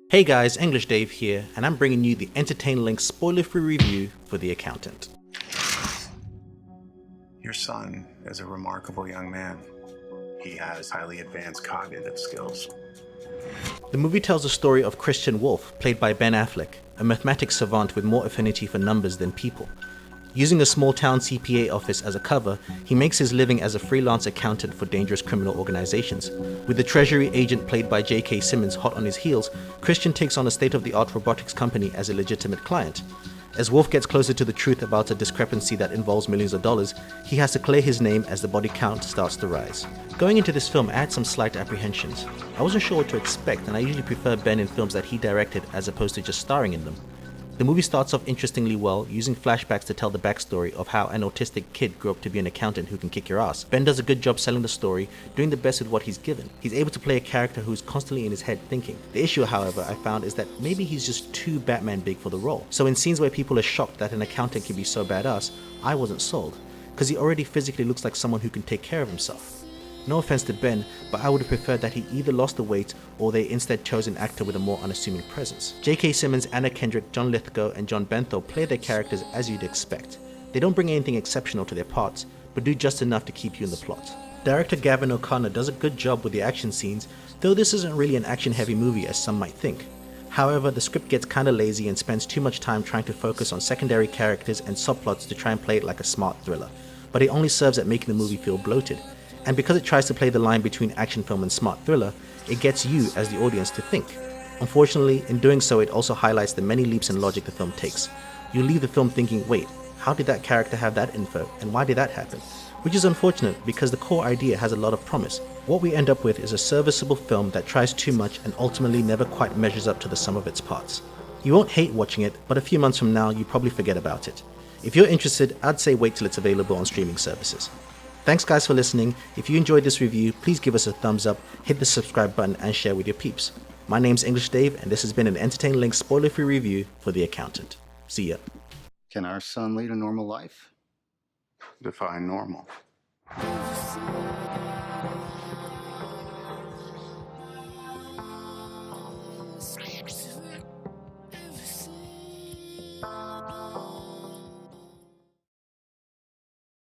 Hey guys, English Dave here, and I'm bringing you the Entertain Lynx spoiler-free review for The Accountant. Your son is a remarkable young man. He has highly advanced cognitive skills. The movie tells the story of Christian Wolf, played by Ben Affleck, a mathematics savant with more affinity for numbers than people. Using a small-town CPA office as a cover, he makes his living as a freelance accountant for dangerous criminal organizations. With the Treasury agent played by J.K. Simmons hot on his heels, Christian takes on a state-of-the-art robotics company as a legitimate client. As Wolf gets closer to the truth about a discrepancy that involves millions of dollars, he has to clear his name as the body count starts to rise. Going into this film, I had some slight apprehensions. I wasn't sure what to expect, and I usually prefer Ben in films that he directed as opposed to just starring in them. The movie starts off interestingly well, using flashbacks to tell the backstory of how an autistic kid grew up to be an accountant who can kick your ass. Ben does a good job selling the story, doing the best with what he's given. He's able to play a character who is constantly in his head thinking. The issue, however, I found is that maybe he's just too Batman big for the role. So in scenes where people are shocked that an accountant can be so badass, I wasn't sold, because he already physically looks like someone who can take care of himself. No offense to Ben, but I would have preferred that he either lost the weight or they instead chose an actor with a more unassuming presence. J.K. Simmons, Anna Kendrick, John Lithgow, and John Bernthal play their characters as you'd expect. They don't bring anything exceptional to their parts, but do just enough to keep you in the plot. Director Gavin O'Connor does a good job with the action scenes, though this isn't really an action-heavy movie as some might think. However, the script gets kinda lazy and spends too much time trying to focus on secondary characters and subplots to try and play it like a smart thriller, but it only serves at making the movie feel bloated. And because it tries to play the line between action film and smart thriller, it gets you as the audience to think. Unfortunately, in doing so, it also highlights the many leaps in logic the film takes. You leave the film thinking, wait, how did that character have that info, and why did that happen? Which is unfortunate because the core idea has a lot of promise. What we end up with is a serviceable film that tries too much and ultimately never quite measures up to the sum of its parts. You won't hate watching it, but a few months from now, you probably forget about it. If you're interested, I'd say wait till it's available on streaming services. Thanks guys for listening. If you enjoyed this review, please give us a thumbs up, hit the subscribe button, and share with your peeps. My name's English Dave, and this has been an Entertain Link spoiler-free review for The Accountant. See ya. Can our son lead a normal life? Define normal.